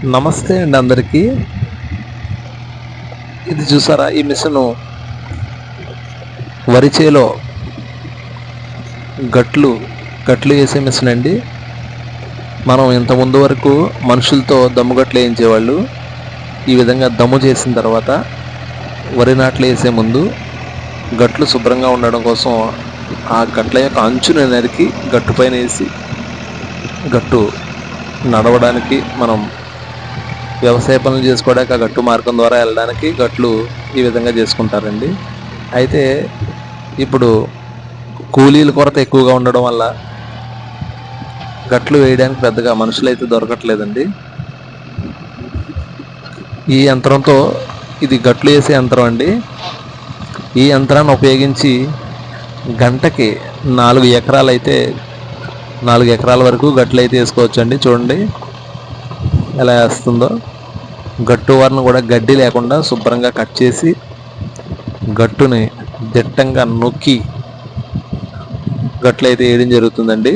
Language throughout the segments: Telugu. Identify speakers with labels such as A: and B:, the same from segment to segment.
A: నమస్తే అండి అందరికీ. ఇది చూసారా, ఈ మిషను వరి చేలో గట్లు గట్లు వేసే మిషన్ అండి. మనం ఇంత ముందు వరకు మనుషులతో దమ్ముగట్లు వేయించేవాళ్ళు. ఈ విధంగా దమ్ము చేసిన తర్వాత వరి నాట్లు వేసే ముందు గట్లు శుభ్రంగా ఉండడం కోసం ఆ గట్ల యొక్క అంచుని నరికి గట్టు పైన వేసి గట్టు నడవడానికి, మనం వ్యవసాయ పనులు చేసుకోవడానికి ఆ గట్టు మార్గం ద్వారా వెళ్ళడానికి గట్లు ఈ విధంగా చేసుకుంటారండి. అయితే ఇప్పుడు కూలీల కొరత ఎక్కువగా ఉండడం వల్ల గట్లు వేయడానికి పెద్దగా మనుషులు అయితే దొరకట్లేదండి. ఈ యంత్రంతో, ఇది గట్లు వేసే యంత్రం అండి. ఈ యంత్రాన్ని ఉపయోగించి గంటకి 4 ఎకరాలు అయితే 4 ఎకరాల వరకు గట్లు అయితే వేసుకోవచ్చండి. చూడండి ఎలా వేస్తుందో. గట్టు వారిని కూడా గడ్డి లేకుండా శుభ్రంగా కట్ చేసి గట్టుని దిట్టంగా నొక్కి గట్లు అయితే వేయడం జరుగుతుందండి.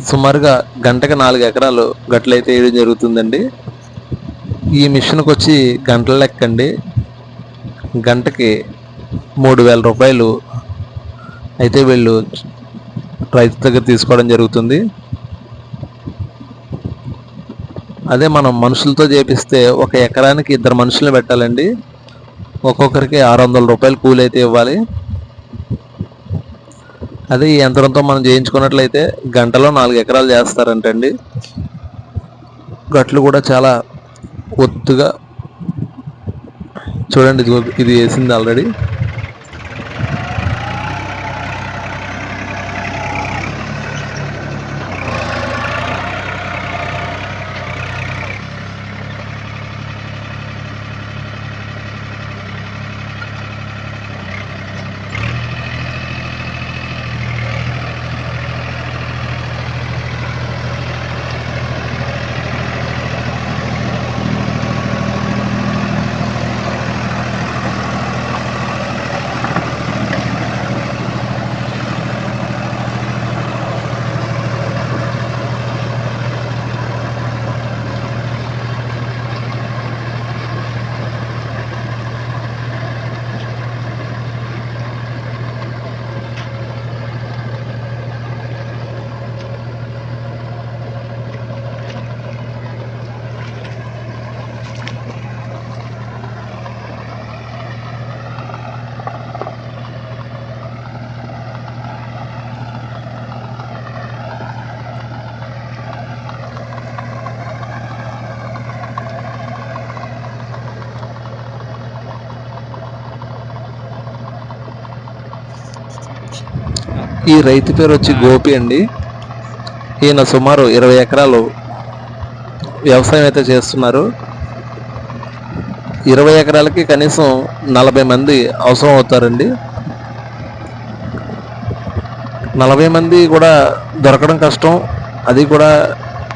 A: సుమారుగా గంటకి 4 ఎకరాలు గట్లు అయితే వేయడం జరుగుతుందండి. ఈ మిషన్కి వచ్చి గంటల లెక్క అండి. గంటకి 3,000 రూపాయలు అయితే వీళ్ళు రైతు దగ్గర తీసుకోవడం జరుగుతుంది. అదే మనం మనుషులతో చేపిస్తే ఒక ఎకరానికి 2 మనుషులను పెట్టాలండి. ఒక్కొక్కరికి 600 రూపాయలు కూలి అయితే ఇవ్వాలి. అదే ఈ యంత్రంతో మనం చేయించుకున్నట్లయితే గంటలో 4 ఎకరాలు చేస్తారంటండి. గట్లు కూడా చాలా ఒత్తుగా, చూడండి ఇది వేసింది ఆల్రెడీ. ఈ రైతు పేరు వచ్చి గోపి అండి. ఈయన సుమారు 20 ఎకరాలు వ్యవసాయం అయితే చేస్తున్నారు. 20 ఎకరాలకి కనీసం 40 మంది అవసరం అవుతారండి. 40 మంది కూడా దొరకడం కష్టం. అది కూడా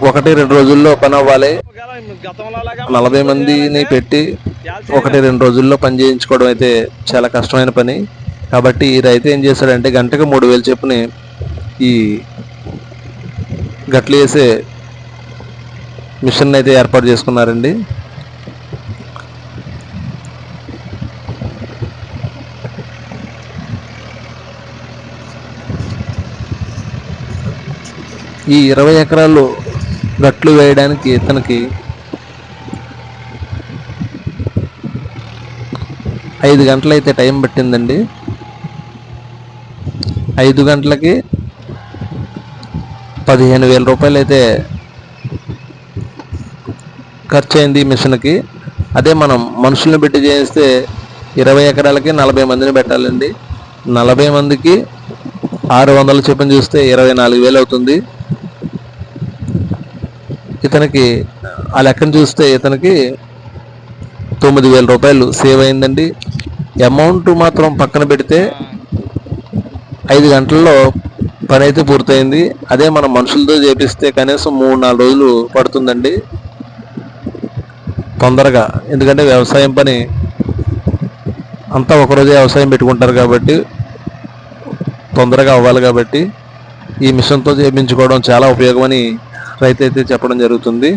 A: 1-2 రోజుల్లో పని అవ్వాలి. 40 మందిని పెట్టి 1-2 రోజుల్లో పని చేయించుకోవడం అయితే చాలా కష్టమైన పని. కాబట్టి ఈ రైతు ఏం చేశాడంటే గంటకు 3,000 చొప్పున ఈ గట్లు వేసే మిషన్ అయితే ఏర్పాటు చేసుకున్నారండి. ఈ 20 ఎకరాలు గట్లు వేయడానికి ఇతనికి 5 గంటలు అయితే టైం పట్టిందండి. 5 గంటలకి 15,000 రూపాయలు అయితే ఖర్చు అయింది ఈ మిషన్కి. అదే మనం మనుషుల్ని పెట్టి చేస్తే 20 ఎకరాలకి 40 మందిని పెట్టాలండి. 40 మందికి 600 చొప్పున చూస్తే 24,000 అవుతుంది. ఇతనికి ఆ లెక్కను చూస్తే ఇతనికి 9,000 రూపాయలు సేవ్ అయిందండి. అమౌంట్ మాత్రం పక్కన పెడితే 5 గంటల్లో పని అయితే పూర్తయింది. అదే మనం మనుషులతో చేపిస్తే కనీసం 3-4 రోజులు పడుతుందండి తొందరగా. ఎందుకంటే వ్యవసాయం పని అంతా ఒకరోజే వ్యవసాయం పెట్టుకుంటారు కాబట్టి తొందరగా అవ్వాలి. కాబట్టి ఈ మిషన్తో చేయించుకోవడం చాలా ఉపయోగమని రైతు అయితే చెప్పడం జరుగుతుంది.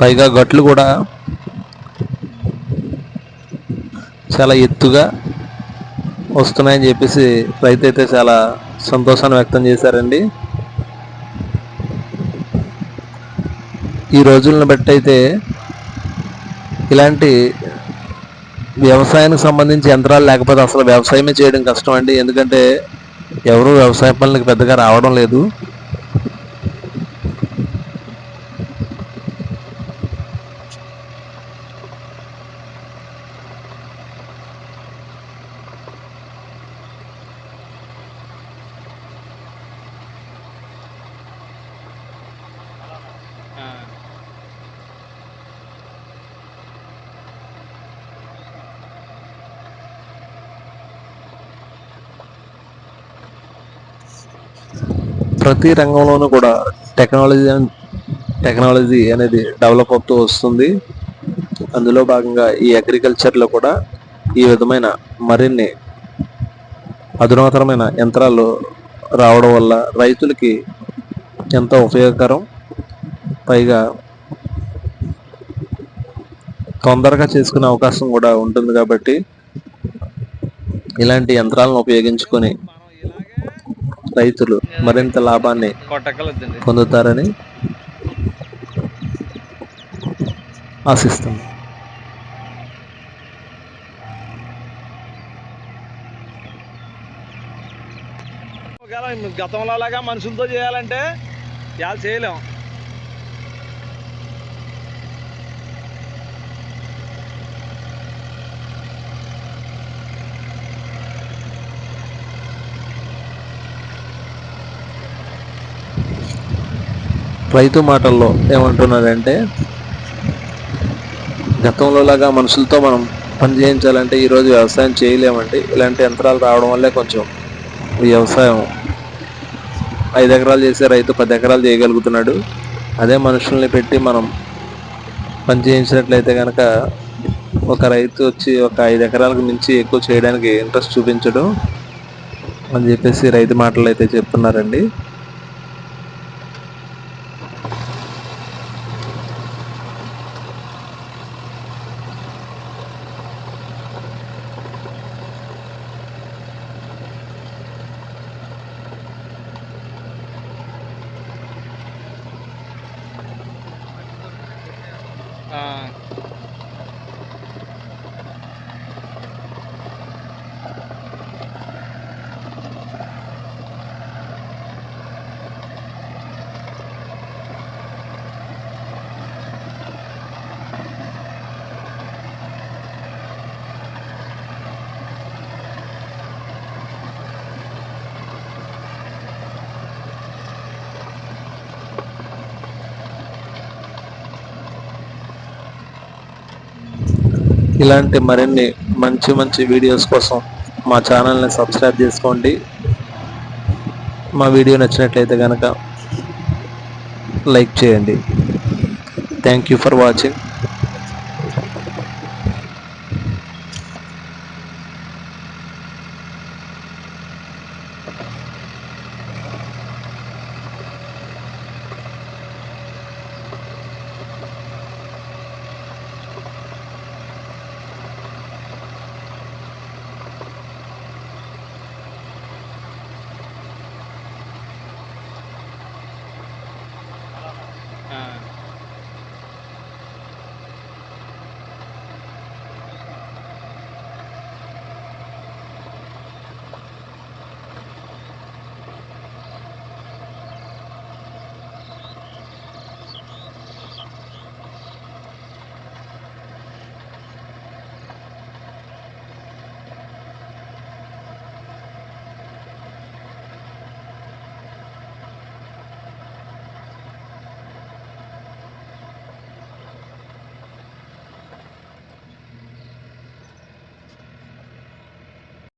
A: పైగా గట్లు కూడా చాలా ఎత్తుగా వస్తున్నాయని చెప్పేసి రైతు అయితే చాలా సంతోషాన్ని వ్యక్తం చేశారండి. ఈ రోజులను బట్టి అయితే ఇలాంటి వ్యవసాయానికి సంబంధించి యంత్రాలు లేకపోతే అసలు వ్యవసాయమే చేయడం కష్టం అండి. ఎందుకంటే ఎవరు వ్యవసాయ పనులకు పెద్దగా రావడం లేదు. ప్రతి రంగంలోనూ కూడా టెక్నాలజీ అనేది డెవలప్ అవుతూ వస్తుంది. అందులో భాగంగా ఈ అగ్రికల్చర్లో కూడా ఈ విధమైన మరిన్ని అధునాతనమైన యంత్రాలు రావడం వల్ల రైతులకి ఎంతో ఉపయోగకరం. పైగా తొందరగా చేసుకునే అవకాశం కూడా ఉంటుంది కాబట్టి ఇలాంటి యంత్రాలను ఉపయోగించుకొని రైతులు మరింత లాభాన్ని పొందుతారని ఆశిస్తున్నాం.
B: గతంలో లాగా మనుషులతో చేయాలంటే ఇలా చేయలేం.
A: రైతు మాటల్లో ఏమంటున్నారంటే, గతంలో లాగా మనుషులతో మనం పని చేయించాలంటే ఈరోజు వ్యవసాయం చేయలేమండి. ఇలాంటి యంత్రాలు రావడం వల్లే కొంచెం వ్యవసాయం 5 ఎకరాలు చేసే రైతు 10 ఎకరాలు చేయగలుగుతున్నాడు. అదే మనుషుల్ని పెట్టి మనం పని చేయించినట్లయితే కనుక ఒక రైతు వచ్చి ఒక 5 ఎకరాలకు మించి ఎక్కువ చేయడానికి ఇంట్రెస్ట్ చూపించడం అని చెప్పేసి రైతు మాటలు అయితే చెప్తున్నారండి. ఇలాంటి మరిన్ని మంచి మంచి వీడియోస్ కోసం మా ఛానల్ని సబ్స్క్రైబ్ చేసుకోండి. మా వీడియో నచ్చినట్లయితే కనుక లైక్ చేయండి. Thank you for watching.